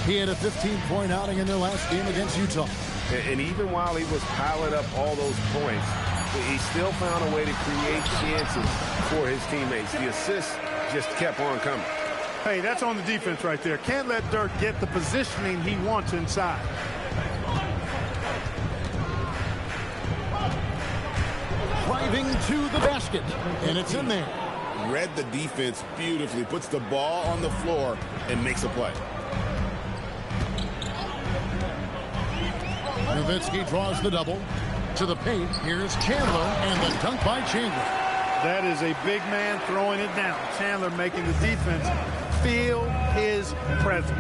F: He had a 15-point outing in their last game against Utah.
A: And even while he was piling up all those points, he still found a way to create chances for his teammates. The assists just kept on coming.
G: Hey, that's on the defense right there. Can't let Dirk get the positioning he wants inside.
F: Driving to the basket, and it's in there.
H: Read the defense beautifully, puts the ball on the floor, and makes a play.
F: Nowitzki draws the double. To the paint, here's Chandler, and the dunk by Chandler.
G: That is a big man throwing it down. Chandler making the defense feel his presence.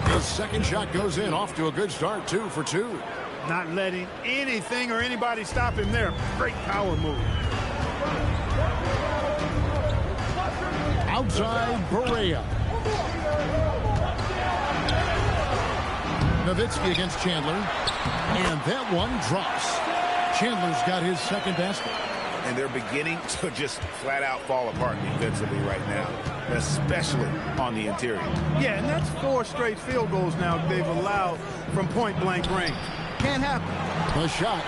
F: The second shot goes in, off to a good start, 2 for 2.
G: Not letting anything or anybody stop him there. Great power move.
F: Outside, Barea. Nowitzki against Chandler. And that one drops. Chandler's got his second basket.
H: And they're beginning to just flat out fall apart defensively right now, especially on the interior.
G: Yeah, and that's 4 straight field goals now they've allowed from point-blank range. Can't happen.
F: The shot,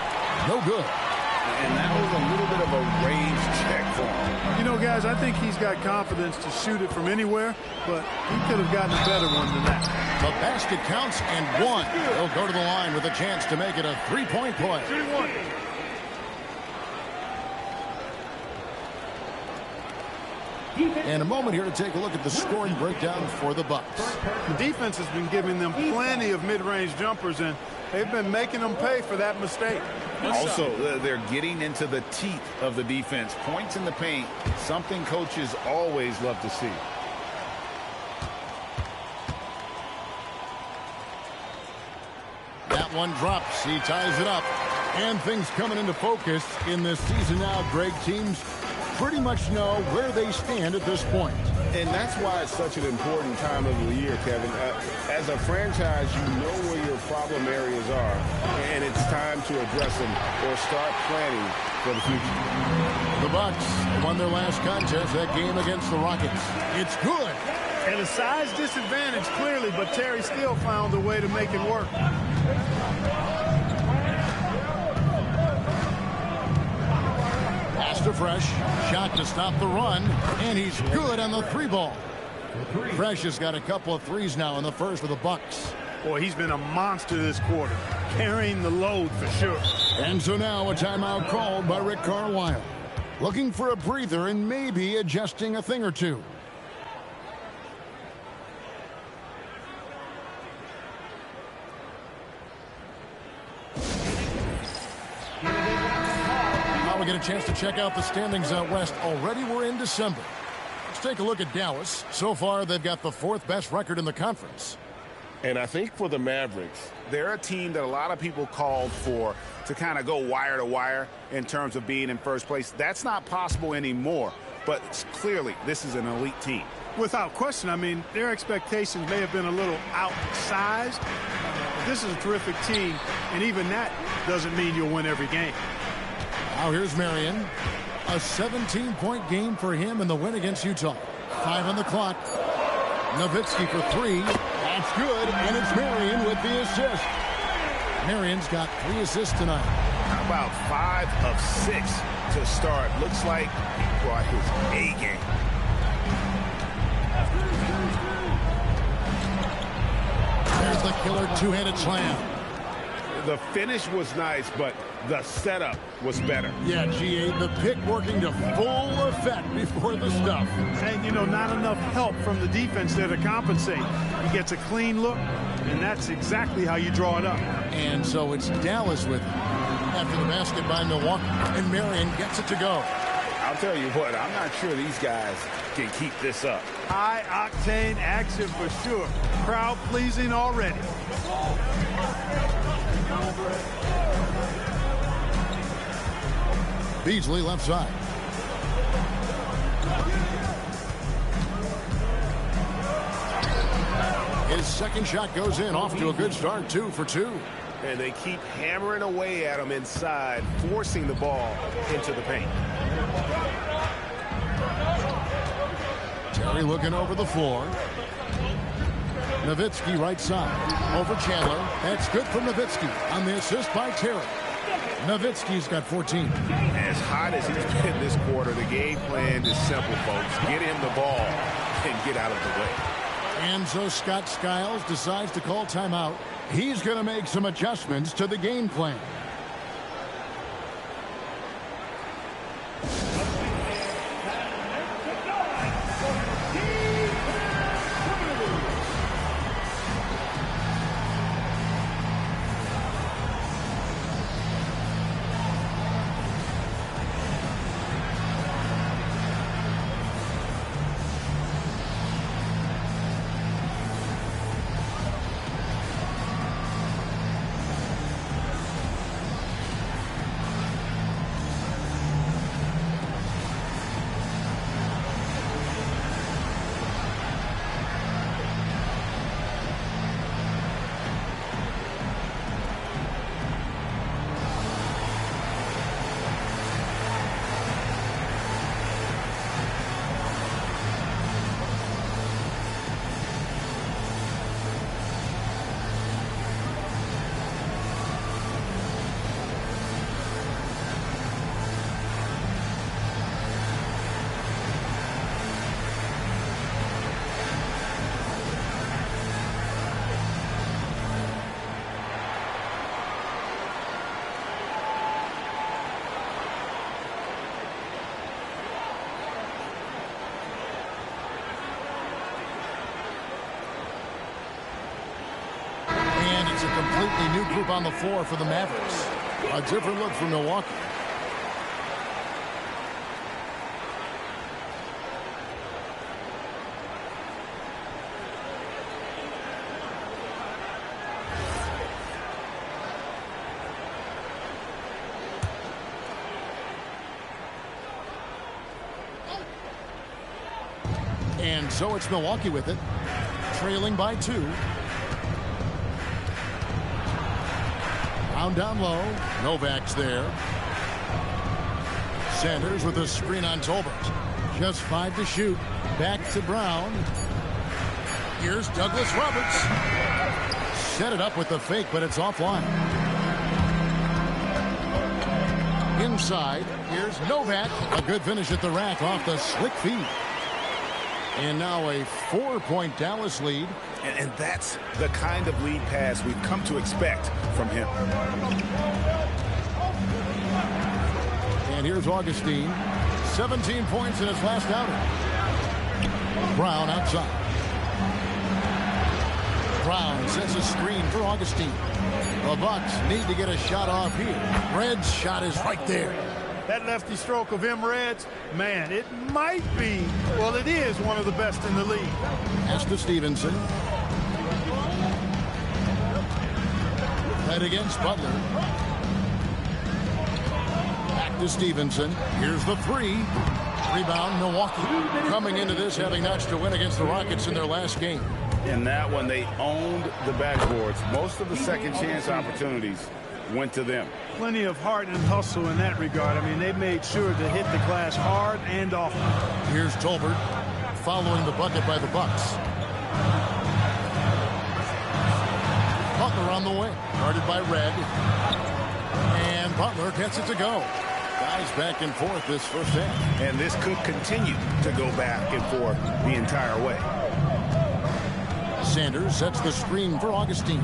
F: no good.
H: And that was a little bit of a range check for him.
G: You know, guys, I think he's got confidence to shoot it from anywhere, but he could have gotten a better one than that.
F: The basket counts and 1. He'll go to the line with a chance to make it a 3-point play.
G: 3-1.
F: And a moment here to take a look at the scoring breakdown for the Bucks.
G: The defense has been giving them plenty of mid-range jumpers, and they've been making them pay for that mistake.
H: Also, they're getting into the teeth of the defense. Points in the paint, something coaches always love to see.
F: That one drops. He ties it up. And things coming into focus in this season now. Greg, teams pretty much know where they stand at this point.
H: And that's why it's such an important time of the year, Kevin. As a franchise, you know where your problem areas are, and it's time to address them or start planning for the future.
F: The Bucks won their last contest, that game against the Rockets. It's good.
G: And a size disadvantage, clearly, but Terry still found a way to make it work.
F: Pass to Fresh. Shot to stop the run. And he's good on the 3-ball. Fresh has got a couple of threes now in the first for the Bucks.
G: Boy, he's been a monster this quarter. Carrying the load for sure.
F: And so now a timeout called by Rick Carlisle. Looking for a breather and maybe adjusting a thing or two. We get a chance to check out the standings out west. Already we're in December. Let's take a look at Dallas. So far, they've got the 4th best record in the conference.
H: And I think for the Mavericks, they're a team that a lot of people called for to kind of go wire to wire in terms of being in first place. That's not possible anymore, but clearly this is an elite team.
G: Without question. I mean, their expectations may have been a little outsized. This is a terrific team, and even that doesn't mean you'll win every game.
F: Now here's Marion. A 17-point game for him in the win against Utah. 5 on the clock. Nowitzki for 3. That's good, and it's Marion with the assist. Marion's got 3 assists tonight.
H: How about 5 of 6 to start? Looks like he brought his A game.
F: There's the killer 2-handed slam.
H: The finish was nice, but the setup was better.
F: Yeah, GA, the pick working to full effect before the stuff.
G: And, you know, not enough help from the defense there to compensate. He gets a clean look, and that's exactly how you draw it up.
F: And so it's Dallas with it. After the basket by Milwaukee, and Marion gets it to go.
H: I'll tell you what, I'm not sure these guys can keep this up.
G: High-octane action for sure. Crowd-pleasing already.
F: Beasley left side. His second shot goes in, off to a good start, 2 for 2.
H: And they keep hammering away at him inside, forcing the ball into the paint.
F: Terry looking over the floor. Nowitzki right side. Over Chandler. That's good from Nowitzki on the assist by Terry. Nowitzki's got 14.
H: As hot as he's been this quarter, the game plan is simple, folks. Get him the ball and get out of the way.
F: And so Scott Skiles decides to call timeout. He's going to make some adjustments to the game plan. It's a completely new group on the floor for the Mavericks. A different look for Milwaukee. And so it's Milwaukee with it, trailing by 2. Down low. Novak's there. Sanders with a screen on Tolbert. Just 5 to shoot. Back to Brown. Here's Douglas Roberts. Set it up with the fake, but it's offline. Inside. Here's Novak. A good finish at the rack off the slick feed. And now a 4-point Dallas lead.
H: And that's the kind of lead pass we've come to expect from him.
F: And here's Augustine. 17 points in his last outing. Brown outside. Brown sets a screen for Augustine. The Bucks need to get a shot off here. Red's shot is right there.
G: That lefty stroke of Red's, man, it might be, well, it is one of the best in the league.
F: Pass to Stevenson. Head against Butler. Back to Stevenson. Here's the 3. Rebound, Milwaukee. Coming into this having notched a win against the Rockets in their last game.
H: In that one, they owned the backboards. Most of the second chance opportunities went to them.
G: Plenty of heart and hustle in that regard. I mean, they made sure to hit the glass hard and often.
F: Here's Tolbert following the bucket by the Bucks. Butler on the way, guarded by Red. And Butler gets it to go. Guys back and forth this first half.
H: And this could continue to go back and forth the entire way.
F: Sanders sets the screen for Augustine.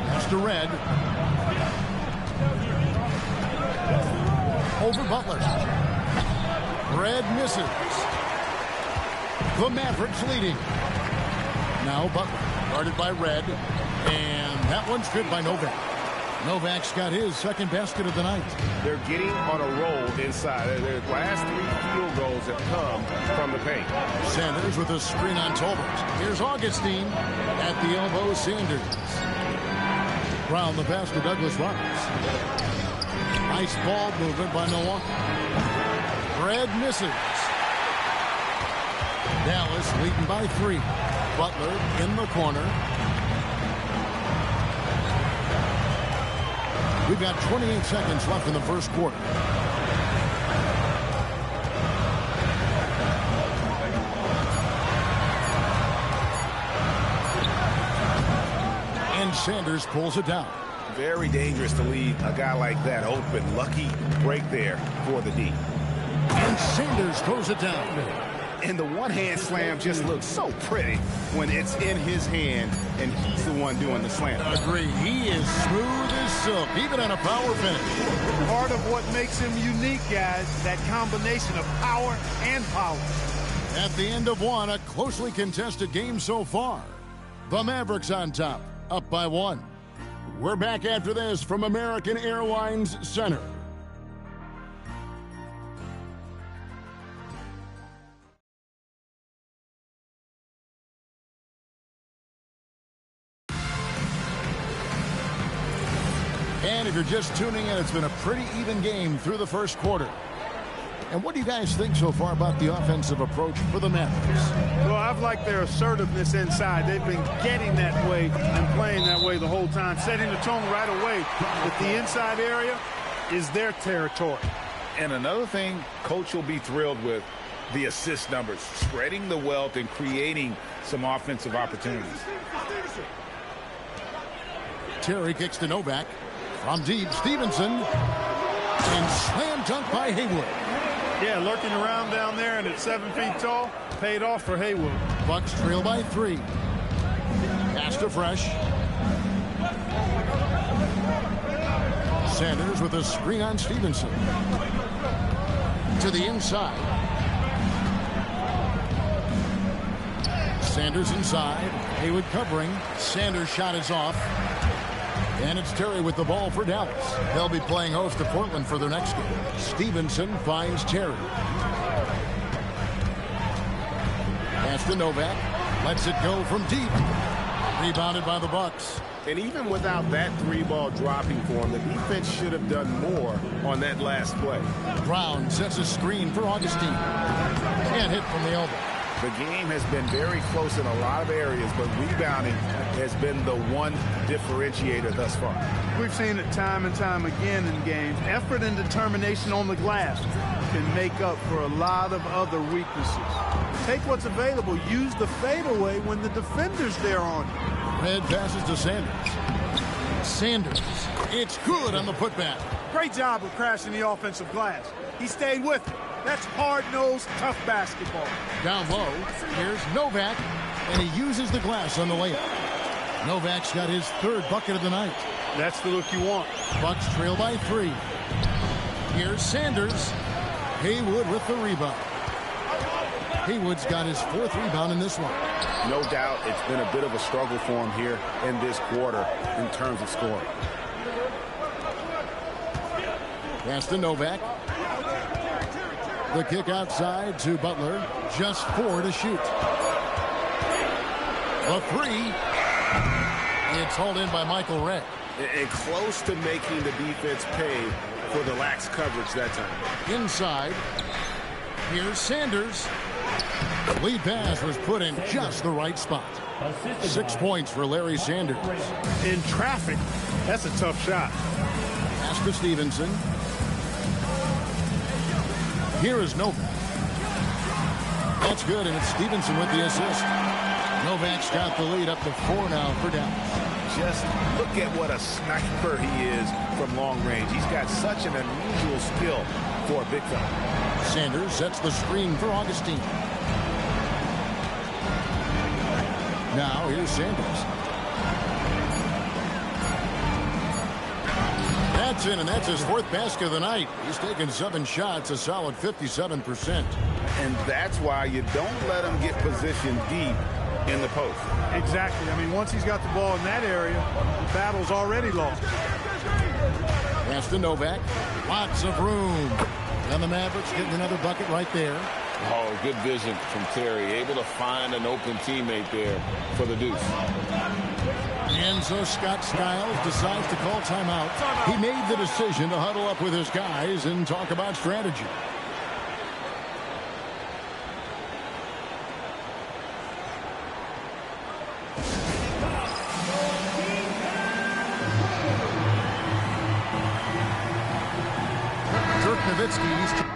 F: Pass to Red. Over Butler. Red misses. The Mavericks leading. Now Butler, guarded by Red. And that one's good by Novak. Novak's got his second basket of the night.
H: They're getting on a roll inside. Their last 3 field goals have come from the paint.
F: Sanders with a screen on Tolbert. Here's Augustine at the elbow. Sanders. Brown the pass to Douglas Roberts. Nice ball movement by Milwaukee. Fred misses. Dallas leading by 3. Butler in the corner. We've got 28 seconds left in the first quarter. And Sanders pulls it down.
H: Very dangerous to leave a guy like that open. Lucky break there for the D.
F: And Sanders throws it down.
H: And the one-hand slam just looks so pretty when it's in his hand and he's the one doing the slam.
F: Agree. He is smooth as silk, even on a power finish.
G: Part of what makes him unique, guys, that combination of power and power.
F: At the end of one, a closely contested game so far. The Mavericks on top, up by 1. We're back after this from American Airlines Center. And if you're just tuning in, it's been a pretty even game through the first quarter. And what do you guys think so far about the offensive approach for the Mavericks?
G: Well, I've liked their assertiveness inside. They've been getting that way and playing that way the whole time, setting the tone right away that the inside area is their territory.
H: And another thing Coach will be thrilled with, the assist numbers, spreading the wealth and creating some offensive opportunities.
F: Terry kicks to Novak. From deep, Stevenson. And slam dunk by Haywood.
G: Yeah, lurking around down there and at 7 feet tall, paid off for Haywood.
F: Bucks trail by 3. Pass to Fresh. Sanders with a screen on Stevenson. To the inside. Sanders inside. Haywood covering. Sanders' shot is off. And it's Terry with the ball for Dallas. They'll be playing host to Portland for their next game. Stevenson finds Terry. Pass to Novak. Lets it go from deep. Rebounded by the Bucks.
H: And even without that 3-ball dropping for him, the defense should have done more on that last play.
F: Brown sets a screen for Augustine. Can't hit from the elbow.
H: The game has been very close in a lot of areas, but rebounding has been the one differentiator thus far.
G: We've seen it time and time again in games. Effort and determination on the glass can make up for a lot of other weaknesses. Take what's available. Use the fadeaway when the defender's there on you.
F: Red passes to Sanders. Sanders. It's good on the putback.
G: Great job of crashing the offensive glass. He stayed with it. That's hard-nosed, tough basketball.
F: Down low, here's Novak, and he uses the glass on the layup. Novak's got his 3rd bucket of the night.
G: That's the look you want.
F: Bucks trail by 3. Here's Sanders. Haywood with the rebound. Haywood's got his 4th rebound in this one.
H: No doubt it's been a bit of a struggle for him here in this quarter in terms of scoring.
F: Pass to Novak. The kick outside to Butler. Just 4 to shoot. The 3. It's hauled in by Michael Ray.
H: And close to making the defense pay for the lax coverage that time.
F: Inside. Here's Sanders. Lead pass was put in just the right spot. 6 points for Larry Sanders.
G: In traffic, that's a tough shot.
F: Pass to Stevenson. Here is Novak. That's good, and it's Stevenson with the assist. Novak's got the lead up to 4 now for Dallas.
H: Just look at what a sniper he is from long range. He's got such an unusual skill for a big fella.
F: Sanders sets the screen for Augustine. Now here's Sanders. That's in, and that's his 4th basket of the night. He's taken 7 shots, a solid 57%.
H: And that's why you don't let him get positioned deep in the post.
G: Exactly. I mean, once he's got the ball in that area, the battle's already lost.
F: Pass to Novak. Lots of room. And the Mavericks getting another bucket right there.
H: Oh, good vision from Terry. Able to find an open teammate there for the deuce.
F: And so Scott Skiles decides to call timeout. He made the decision to huddle up with his guys and talk about strategy. Dirk Nowitzki's